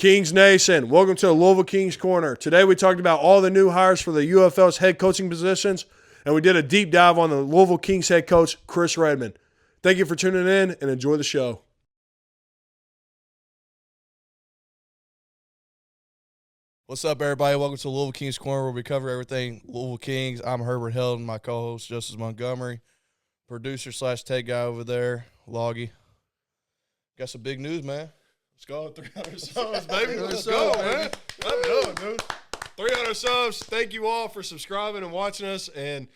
Kings Nation, welcome to the Louisville Kings Corner. Today we talked about all the new hires for the UFL's head coaching positions, and we did a deep dive on the Louisville Kings head coach, Chris Redman. Thank you for tuning in, and enjoy the show. What's up, everybody? Welcome to Louisville Kings Corner, where we cover everything Louisville Kings. I'm Herbert Heldon, my co-host, Justice Montgomery, producer / tag guy over there, Loggy. Got some big news, man. Let's go. 300 subs, baby. Let's go, man. I'm done, dude. 300 subs. Thank you all for subscribing and watching us. And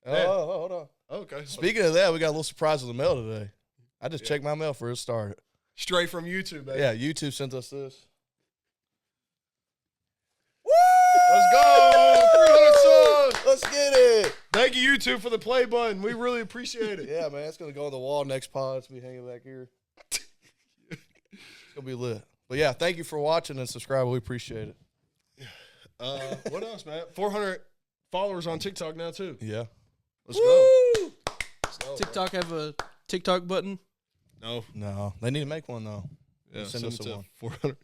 hold on. Okay. Speaking of that, we got a little surprise in the mail today. I just checked my mail for it started. Straight from YouTube, baby. Yeah, YouTube sent us this. Woo! Let's go. 300 subs. Let's get it. Thank you, YouTube, for the play button. We really appreciate it. Yeah, man. It's going to go on the wall next pod. It's going to be hanging back here. It's going to be lit. But, yeah, thank you for watching and subscribing. We appreciate it. What else, man? 400 followers on TikTok now, too. Yeah. Let's go. TikTok have a TikTok button? No. They need to make one, though. Yeah, send us to one. 400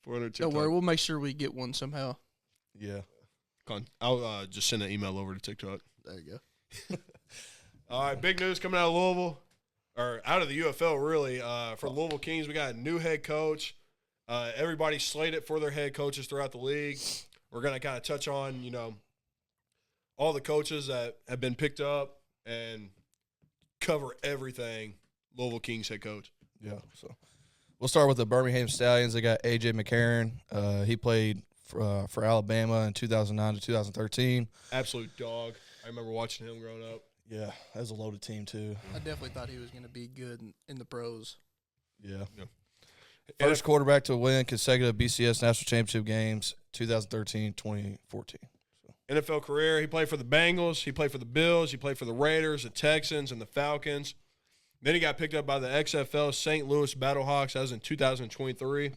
TikTok. Don't worry, we'll make sure we get one somehow. Yeah. I'll just send an email over to TikTok. There you go. All right, big news coming out of Louisville, or out of the UFL, really. For Louisville Kings, we got a new head coach. Everybody slated for their head coaches throughout the league. We're going to kind of touch on, all the coaches that have been picked up and cover everything Louisville Kings head coach. Yeah, so we'll start with the Birmingham Stallions. They got A.J. McCarron. He played for Alabama in 2009 to 2013. Absolute dog. I remember watching him growing up. Yeah, that was a loaded team, too. I definitely thought he was going to be good in the pros. Yeah. First quarterback to win consecutive BCS National Championship games, 2013, 2014. NFL career, he played for the Bengals, he played for the Bills, he played for the Raiders, the Texans, and the Falcons. Then he got picked up by the XFL St. Louis Battlehawks. That was in 2023.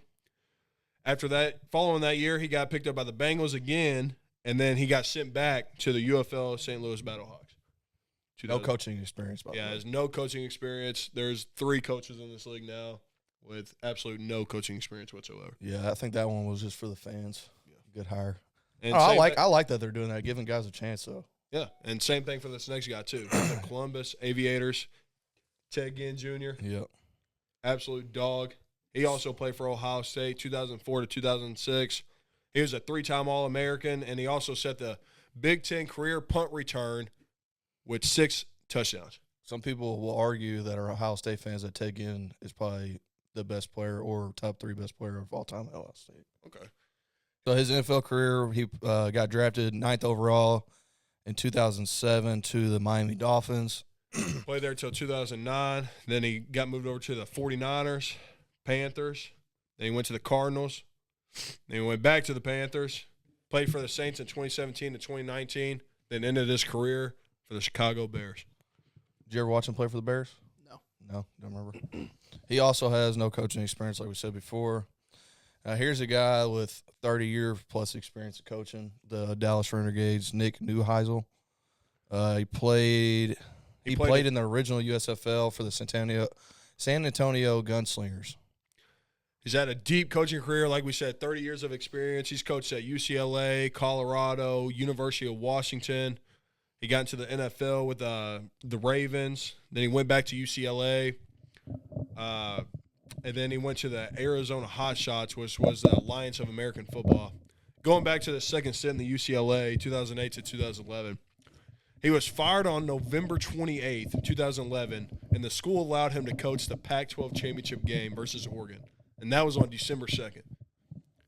After that, following that year, he got picked up by the Bengals again, and then he got sent back to the UFL St. Louis Battlehawks. No coaching experience, by the way. Yeah, there's no coaching experience. There's 3 coaches in this league now with absolute no coaching experience whatsoever. Yeah, I think that one was just for the fans. Yeah. Good hire. And I like that they're doing that, giving guys a chance, though. Yeah, and same thing for this next guy, too. The Columbus Aviators, Ted Ginn Jr. Yeah. Absolute dog. He also played for Ohio State 2004 to 2006. He was a 3-time All-American, and he also set the Big Ten career punt return with 6 touchdowns. Some people will argue that are Ohio State fans that Ted Ginn is probably the best player or top 3 best player of all time at Ohio State. Okay. So his NFL career, he got drafted 9th overall in 2007 to the Miami Dolphins. Played there until 2009. Then he got moved over to the 49ers, Panthers. Then he went to the Cardinals. Then he went back to the Panthers. Played for the Saints in 2017 to 2019. Then ended his career for the Chicago Bears. Did you ever watch him play for the Bears? No, don't remember. He also has no coaching experience, like we said before. Here's a guy with 30-year-plus experience of coaching, the Dallas Renegades, Nick Neuheisel. He played in the original USFL for the San Antonio Gunslingers. He's had a deep coaching career, like we said, 30 years of experience. He's coached at UCLA, Colorado, University of Washington. He got into the NFL with the Ravens. Then he went back to UCLA. And then he went to the Arizona Hotshots, which was the Alliance of American Football. Going back to the second stint in the UCLA, 2008 to 2011. He was fired on November 28th, 2011, and the school allowed him to coach the Pac-12 championship game versus Oregon. And that was on December 2nd.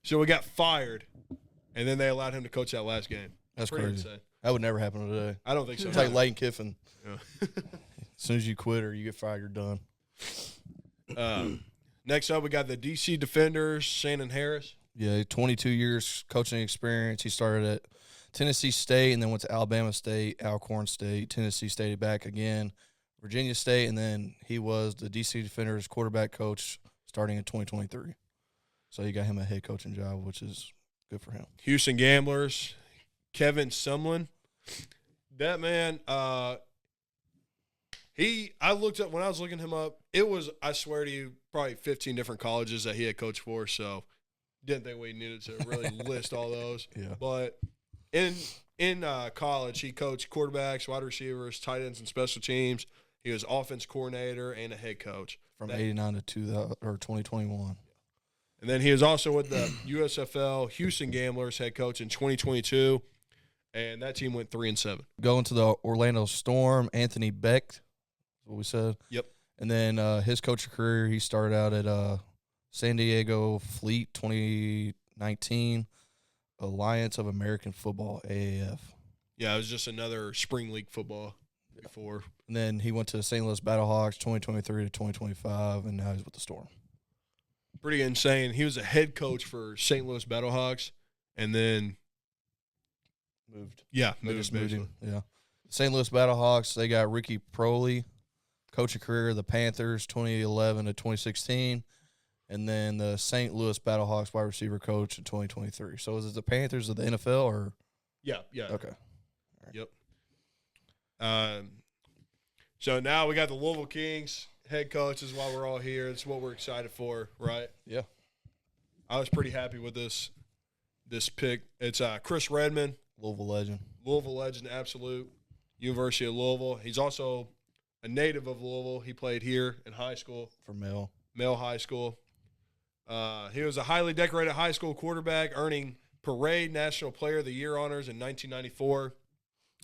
So he got fired, and then they allowed him to coach that last game. That's crazy. Insane. That would never happen today. I don't think so. It's like Lane Kiffin. Yeah. As soon as you quit or you get fired, you're done. Next up, we got the DC Defenders, Shannon Harris. Yeah, 22 years coaching experience. He started at Tennessee State and then went to Alabama State, Alcorn State, Tennessee State back again, Virginia State, and then he was the DC Defenders quarterback coach starting in 2023. So you got him a head coaching job, which is good for him. Houston Gamblers, Kevin Sumlin. That man, I looked up, when I was looking him up, it was, I swear to you, probably 15 different colleges that he had coached for. So didn't think we needed to really list all those. Yeah. But in college, he coached quarterbacks, wide receivers, tight ends, and special teams. He was offense coordinator and a head coach. From 89 to 2021. And then he was also with the USFL Houston Gamblers head coach in 2022, and that team went 3-7. Going to the Orlando Storm, Anthony Beck, is what we said. Yep. And then his coaching career, he started out at San Diego Fleet 2019, Alliance of American Football, AAF. Yeah, it was just another spring league football before. And then he went to St. Louis Battlehawks 2023 to 2025, and now he's with the Storm. Pretty insane. He was a head coach for St. Louis Battlehawks, and then Moved. Yeah, They moved just moved basically. him. Yeah. St. Louis Battlehawks, they got Ricky Proley, coaching career of the Panthers 2011 to 2016, and then the St. Louis Battlehawks wide receiver coach in 2023. So is it the Panthers of the NFL or? Yeah. Okay. Yep. So now we got the Louisville Kings head coaches while we're all here. It's what we're excited for, right? Yeah. I was pretty happy with this pick. It's Chris Redman, Louisville legend. absolute, University of Louisville. He's also a native of Louisville. He played here in high school. For Mel High School. He was a highly decorated high school quarterback, earning Parade National Player of the Year honors in 1994.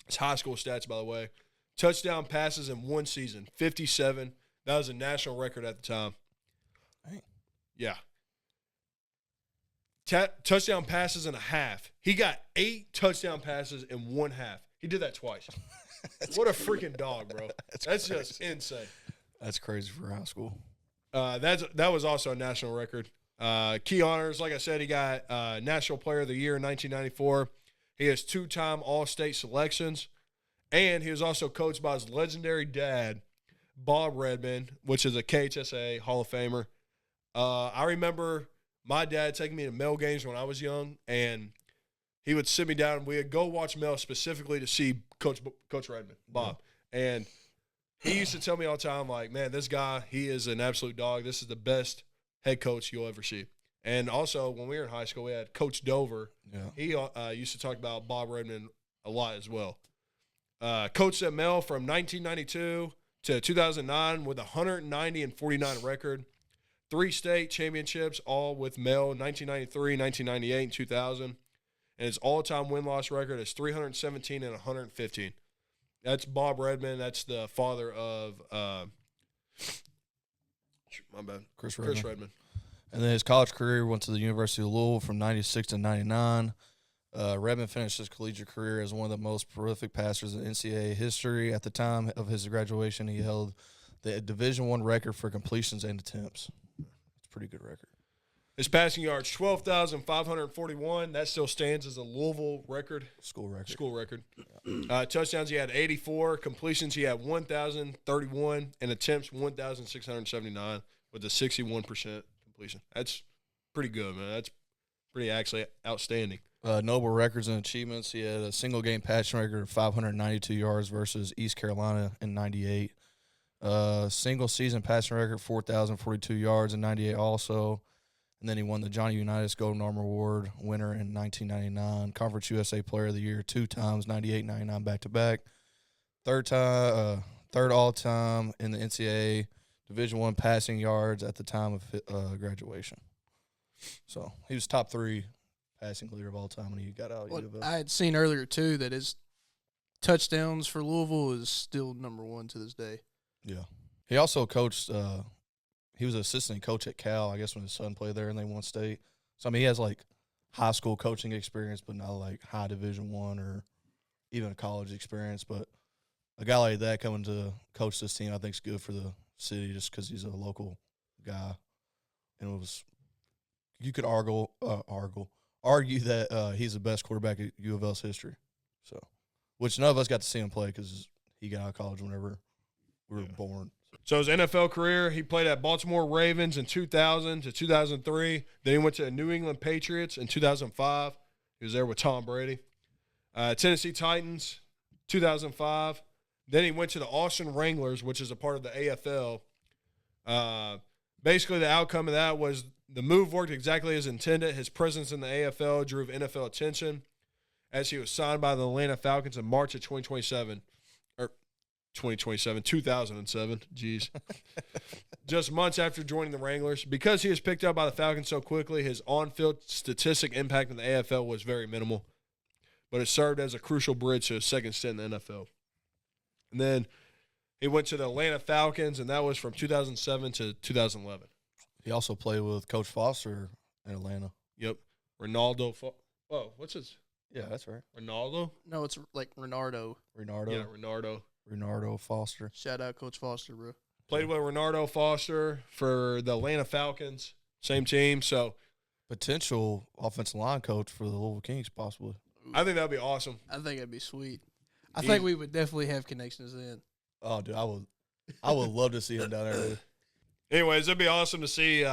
His high school stats, by the way. Touchdown passes in one season, 57. That was a national record at the time. Dang. Yeah. Touchdown passes in a half. He got 8 touchdown passes in one half. He did that twice. What a freaking dog, bro. That's just insane. That's crazy for high school. That was also a national record. Key honors, like I said, he got National Player of the Year in 1994. He has 2-time All-State selections, and he was also coached by his legendary dad, Bob Redman, which is a KHSA Hall of Famer. I remember my dad taking me to Mel games when I was young, and he would sit me down, and we would go watch Mel specifically to see Coach Redman, Bob. Yeah. And he used to tell me all the time, like, man, this guy, he is an absolute dog. This is the best head coach you'll ever see. And also, when we were in high school, we had Coach Dover. Yeah. He used to talk about Bob Redman a lot as well. Coached at Mel from 1992 to 2009 with a 190-49 record. 3 state championships, all with Mel, 1993, 1998, and 2000. And his all-time win-loss record is 317 and 115. That's Bob Redman. That's the father of my bad, Chris Redman. And then his college career went to the University of Louisville from 96 to 99. Redman finished his collegiate career as one of the most prolific passers in NCAA history. At the time of his graduation, he held the Division I record for completions and attempts. It's a pretty good record. His passing yards, 12,541. That still stands as a Louisville record. School record. Yeah. Touchdowns, he had 84. Completions, he had 1,031. And attempts, 1,679 with a 61% completion. That's pretty good, man. That's pretty actually outstanding. Noble records and achievements. He had a single-game passing record of 592 yards versus East Carolina in 98. Single-season passing record, 4,042 yards in 98 also. And then he won the Johnny Unitas Golden Arm Award winner in 1999. Conference USA Player of the Year 2 times, 98, 99 back-to-back. Third all-time in the NCAA Division I passing yards at the time of graduation. So he was top 3 passing leader of all time when he got out of UFL. I had seen earlier, too, that his touchdowns for Louisville is still number 1 to this day. Yeah. He also coached he was an assistant coach at Cal, I guess, when his son played there and they won state. So, I mean, he has, like, high school coaching experience, but not, like, high Division I or even a college experience. But a guy like that coming to coach this team, I think is good for the city just because he's a local guy. And it was – you could argue that he's the best quarterback in U of L's history. So, which none of us got to see him play because he got out of college whenever we were born. So his NFL career, he played at Baltimore Ravens in 2000 to 2003. Then he went to the New England Patriots in 2005. He was there with Tom Brady. Tennessee Titans, 2005. Then he went to the Austin Wranglers, which is a part of the AFL. basically the outcome of that was the move worked exactly as intended. His presence in the AFL drew NFL attention as he was signed by the Atlanta Falcons in March of 2007. 2007. Jeez. Just months after joining the Wranglers. Because he was picked up by the Falcons so quickly, his on-field statistic impact in the AFL was very minimal. But it served as a crucial bridge to his second stint in the NFL. And then he went to the Atlanta Falcons, and that was from 2007 to 2011. He also played with Coach Foster in Atlanta. Yep. Ronaldo. Whoa, what's his? Yeah, that's right. Ronaldo? No, it's like Renardo. Yeah, Renardo Foster. Shout out Coach Foster, bro. Played with Renardo Foster for the Atlanta Falcons. Same team, so. Potential offensive line coach for the Louisville Kings, possibly. I think that would be awesome. I think it'd be sweet. I think we would definitely have connections then. Oh, dude, I would love to see him down there. Dude. Anyways, it'd be awesome to see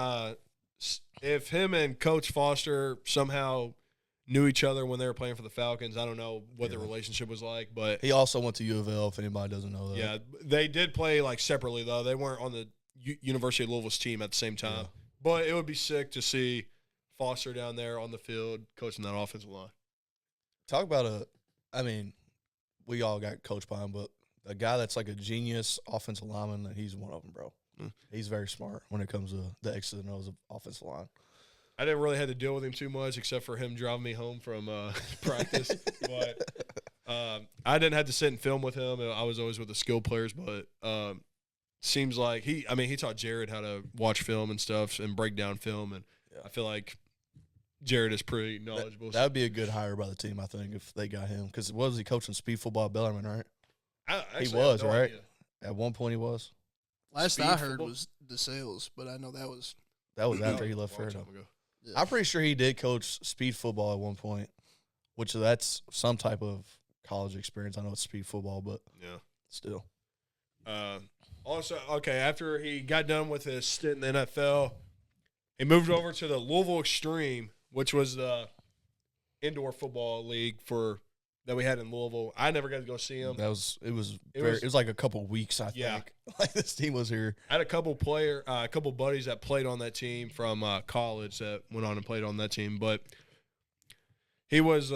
if him and Coach Foster somehow knew each other when they were playing for the Falcons. I don't know what the relationship was like, but he also went to U of L, if anybody doesn't know that. Yeah, they did play like separately though. They weren't on the University of Louisville's team at the same time. Yeah. But it would be sick to see Foster down there on the field coaching that offensive line. Talk about we all got coached by him, but a guy that's like a genius offensive lineman, he's one of them, bro. He's very smart when it comes to the X's and O's of offensive line. I didn't really have to deal with him too much except for him driving me home from practice. But I didn't have to sit and film with him. I was always with the skilled players. But seems like he taught Jared how to watch film and stuff and break down film. And I feel like Jared is pretty knowledgeable. That would be a good hire by the team, I think, if they got him. Because was he coaching speed football at Bellarmine, right? He was, right? Idea. At one point he was. Last I heard was DeSales, but I know that was after he left Fairfield. Yeah. I'm pretty sure he did coach speed football at one point, which that's some type of college experience. I know it's speed football, but still. Also, after he got done with his stint in the NFL, he moved over to the Louisville Extreme, which was the indoor football league that we had in Louisville. I never got to go see him. It was like a couple weeks, I think. Like this team was here. I had a couple buddies that played on that team from college that went on and played on that team. But he was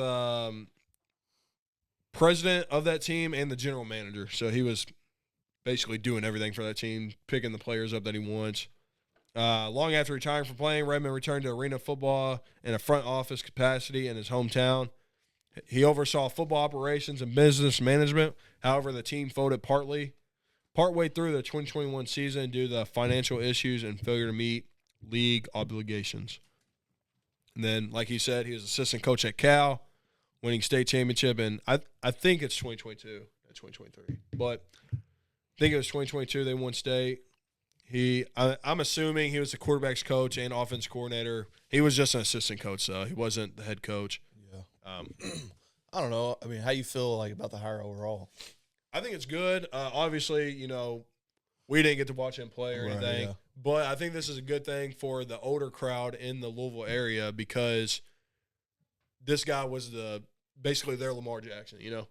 president of that team and the general manager. So he was basically doing everything for that team, picking the players up that he wants. Long after retiring from playing, Redman returned to arena football in a front office capacity in his hometown. He oversaw football operations and business management. However, the team folded partway through the 2021 season due to financial issues and failure to meet league obligations. And then, like he said, he was assistant coach at Cal, winning state championship, and I think it's 2022, not 2023. But I think it was 2022 they won state. I'm assuming he was the quarterback's coach and offense coordinator. He was just an assistant coach, though. He wasn't the head coach. I don't know. I mean, how you feel like about the hire overall? I think it's good. Obviously, we didn't get to watch him play or anything, but I think this is a good thing for the older crowd in the Louisville area because this guy was basically their Lamar Jackson, Yeah.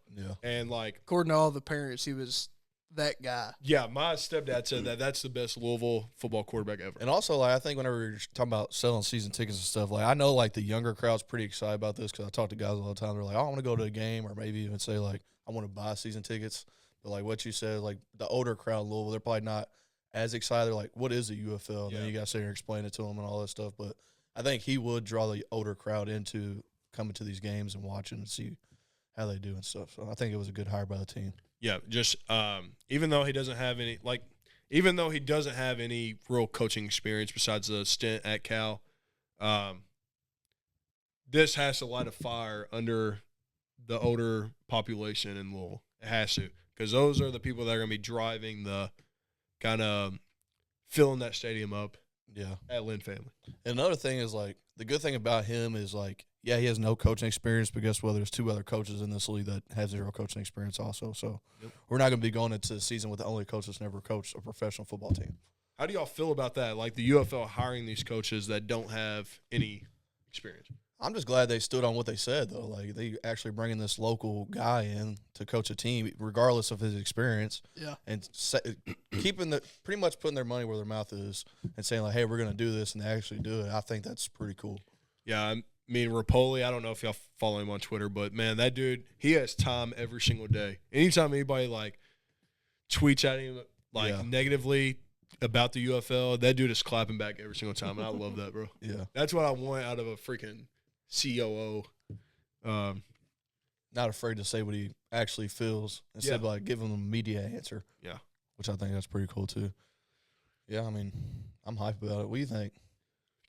And according to all the parents, he was that guy. Yeah, my stepdad said that's the best Louisville football quarterback ever. And also, I think whenever you're talking about selling season tickets and stuff, I know the younger crowd's pretty excited about this because I talk to guys all the time. They're like, I want to go to a game, or maybe even say I want to buy season tickets. But what you said, the older crowd in Louisville, they're probably not as excited. They're like, what is the UFL? And then you got to sit here and explain it to them and all that stuff. But I think he would draw the older crowd into coming to these games and watching and see how they do and stuff. So I think it was a good hire by the team. Yeah, just even though he doesn't have any real coaching experience besides the stint at Cal, this has to light a fire under the older population in Louisville. It has to, because those are the people that are going to be driving the kind of filling that stadium up. Yeah, at Lynn Family. And another thing is the good thing about him is he has no coaching experience, but guess what? There's two other coaches in this league that have zero coaching experience also. So we're not going to be going into the season with the only coach that's never coached a professional football team. How do y'all feel about that? The UFL hiring these coaches that don't have any experience. I'm just glad they stood on what they said, though. Like, they actually bringing this local guy in to coach a team, regardless of his experience. Yeah. And pretty much putting their money where their mouth is and saying, like, hey, we're going to do this, and they actually do it. I think that's pretty cool. Yeah, I mean, Rapoli, I don't know if y'all follow him on Twitter, but, man, that dude, he has time every single day. Anytime anybody, like, tweets at him, like, negatively about the UFL, that dude is clapping back every single time, and I love that, bro. Yeah. That's what I want out of a freaking COO. Not afraid to say what he actually feels instead of, like, giving them a media answer. Yeah. Which I think that's pretty cool, too. Yeah, I mean, I'm hyped about it. What do you think?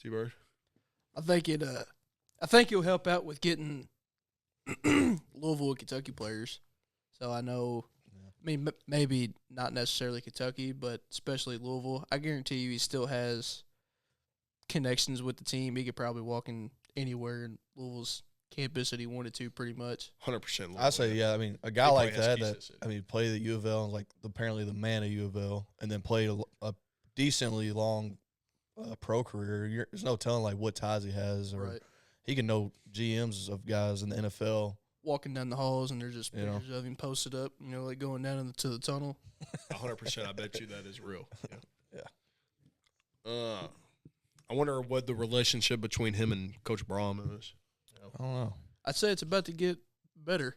T-Bird? I think it'll help out with getting Louisville and Kentucky players. So I know, I mean, maybe not necessarily Kentucky, but especially Louisville. I guarantee you he still has connections with the team. He could probably walk in anywhere in Louisville's campus that he wanted to, pretty much. 100%. I say, yeah. I mean, a guy like that played at U of L and, like, apparently the man at U of L, and then played a decently long pro career. There's no telling, like, what ties he has. Or he can know GMs of guys in the NFL. Walking down the halls, and there's just pictures of him posted up, like going down into the tunnel. 100%. I bet you that is real. Yeah. I wonder what the relationship between him and Coach Braum is. I don't know. I'd say it's about to get better.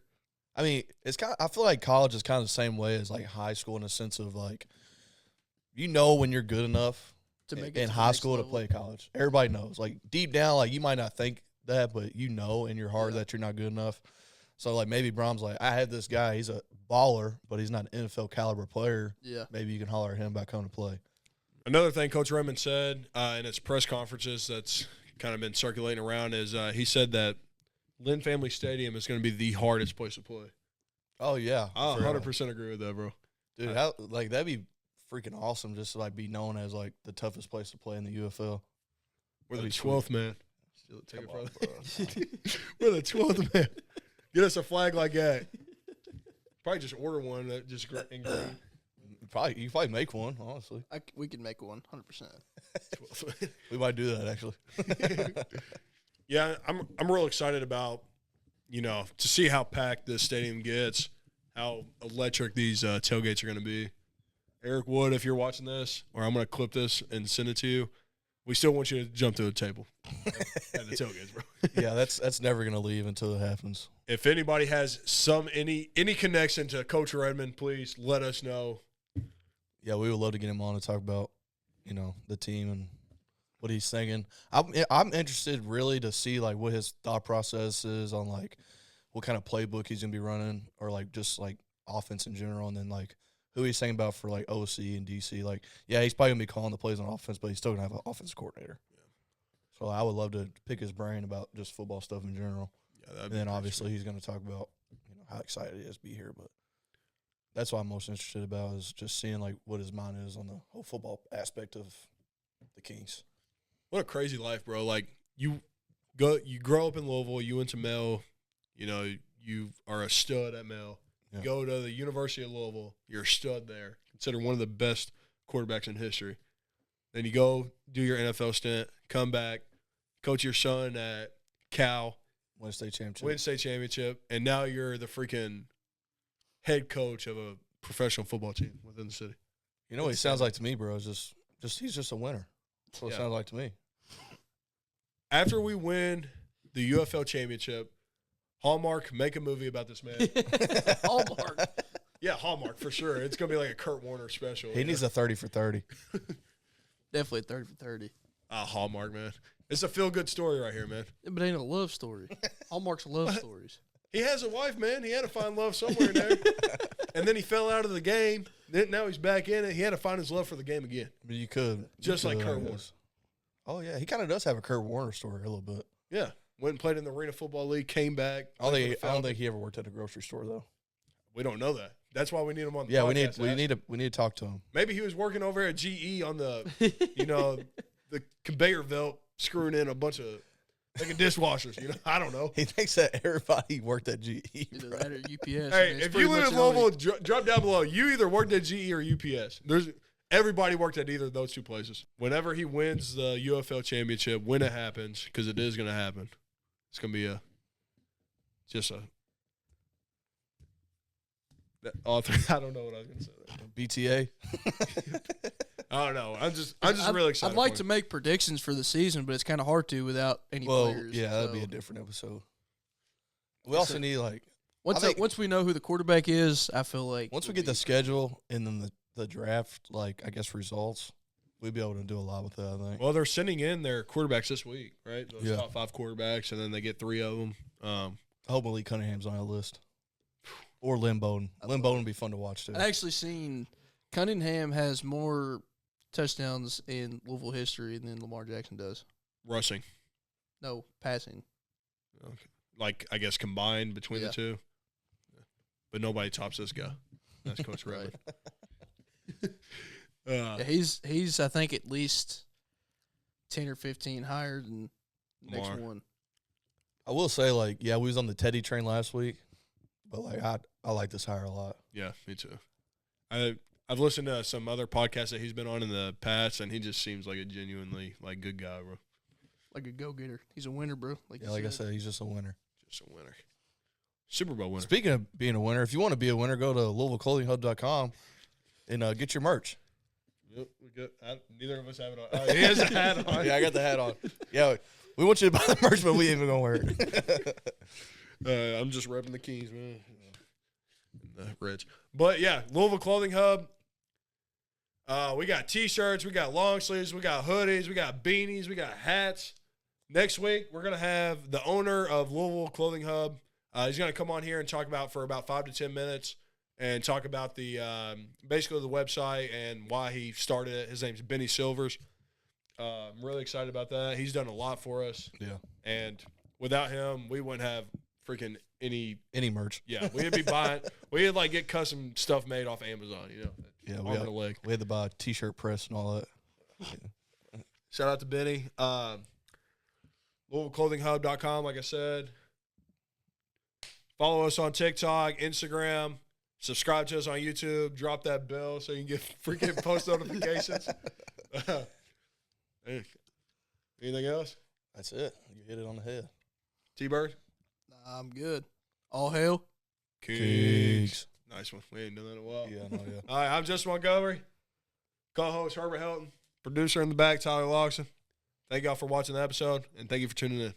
I mean, I feel like college is kind of the same way as, like, high school in a sense of, like, when you're good enough to make in high school to play college. Everybody knows. Like, deep down, like, you might not think that, but in your heart that you're not good enough. So, like, maybe Braum's like, I had this guy. He's a baller, but he's not an NFL caliber player. Yeah. Maybe you can holler at him about coming to play. Another thing Coach Redman said in his press conferences that's kind of been circulating around is he said that Lynn Family Stadium is going to be the hardest place to play. Oh, yeah. I 100% agree with that, bro. Dude, that'd be freaking awesome just to, like, be known as, like, the toughest place to play in the UFL. We're the 12th man. Take it further. We're the 12th man. Get us a flag like that. Probably just order one that just in green. You could probably make one, honestly. We can make one, 100%. We might do that, actually. Yeah, I'm real excited about, to see how packed this stadium gets, how electric these tailgates are going to be. Eric Wood, if you're watching this, or I'm going to clip this and send it to you, we still want you to jump to the table at the tailgates, bro. Yeah, that's never going to leave until it happens. If anybody has any connection to Coach Redman, please let us know. Yeah, we would love to get him on to talk about, the team and what he's thinking. I'm interested really to see, like, what his thought process is on, like, what kind of playbook he's going to be running, or, like, just, like, offense in general, and then, like, who he's thinking about for, like, OC and DC. Like, yeah, he's probably going to be calling the plays on offense, but he's still going to have an offensive coordinator. Yeah. So I would love to pick his brain about just football stuff in general. Yeah, and then obviously he's going to talk about, how excited he is to be here. But that's what I'm most interested about, is just seeing, like, what his mind is on the whole football aspect of the Kings. What a crazy life, bro. Like, you grow up in Louisville, you went to Mel, you are a stud at Mel. Yeah. Go to the University of Louisville, you're a stud there, considered one of the best quarterbacks in history. Then you go do your NFL stint, come back, coach your son at Cal. Win state championship, and now you're the freaking head coach of a professional football team within the city. You know what he sounds like to me, bro? Is just he's just a winner. That's what it sounds like to me. After we win the UFL championship, Hallmark, make a movie about this man. Hallmark. Yeah, Hallmark for sure. It's gonna be like a Kurt Warner special. He needs a 30 for 30. Definitely 30 for 30. Hallmark, man. It's a feel-good story right here, man. Yeah, but it ain't a love story. Hallmark's love stories. He has a wife, man. He had to find love somewhere in there. And then he fell out of the game. Then now he's back in it. He had to find his love for the game again. I mean, you could. Just like Kurt Warner. Oh, yeah. He kind of does have a Kurt Warner story a little bit. Yeah. Went and played in the Arena Football League, came back. I don't think he ever worked at a grocery store, though. We don't know that. That's why we need him on the podcast. Yeah, we need to talk to him. Maybe he was working over at GE on the, the conveyor belt, screwing in a bunch of making dishwashers. I don't know. He thinks that everybody worked at GE. Either that or UPS. Hey, if you live in Louisville, drop down below. You either worked at GE or UPS. Everybody worked at either of those two places. Whenever he wins the UFL championship, when it happens, because it is going to happen, It's going to be just a author. I don't know what I was going to say there. BTA. I don't know. I'm just really excited. I'd like to make predictions for the season, but it's kind of hard to without any players. Yeah, that'd be a different episode. We also need once we know who the quarterback is, I feel like once we get the schedule and then the draft, I guess results, we'd be able to do a lot with that, I think. Well, they're sending in their quarterbacks this week, right? Those top 5 quarterbacks, and then they get 3 of them. I hope Malik Cunningham's on that list. Or Lynn Bowden. Lynn Bowden would be fun to watch, too. I've actually seen Cunningham has more touchdowns in Louisville history than Lamar Jackson does. Rushing. No, passing. Okay. I guess combined between the two. But nobody tops this guy. That's Coach Redman. He's I think at least 10 or 15 higher than the next Lamar. one. I will say, we was on the Teddy train last week, but I like this hire a lot. Yeah, me too. I've listened to some other podcasts that he's been on in the past, and he just seems like a genuinely good guy, bro. Like a go-getter. He's a winner, bro. I said, he's just a winner. Just a winner. Super Bowl winner. Speaking of being a winner, if you want to be a winner, go to LouisvilleClothingHub.com and get your merch. Yep, we good. Neither of us have it on. He has a hat on. Yeah, I got the hat on. Yeah, we want you to buy the merch, but we ain't even going to wear it. I'm just repping the Kings, man. Rich. But, yeah, Louisville Clothing Hub. We got T-shirts. We got long sleeves. We got hoodies. We got beanies. We got hats. Next week, we're going to have the owner of Louisville Clothing Hub. He's going to come on here and talk about for about 5 to 10 minutes and talk about the basically the website and why he started it. His name's Benny Silvers. I'm really excited about that. He's done a lot for us. Yeah. And without him, we wouldn't have freaking any merch. Yeah, we'd be buying. We'd get custom stuff made off Amazon. Yeah, we had to buy a T-shirt press and all that. Yeah. Shout out to Benny. LouisvilleClothingHub.com, like I said. Follow us on TikTok, Instagram. Subscribe to us on YouTube. Drop that bell so you can get freaking post notifications. Anything else? That's it. You hit it on the head. T-Bird? Nah, I'm good. All hail. Kings. Nice one. We ain't done that in a while. Yeah, no, yeah. All right, I'm Justin Montgomery. Co-host Herbert Helton. Producer in the back, Tyler Loxon. Thank y'all for watching the episode, and thank you for tuning in.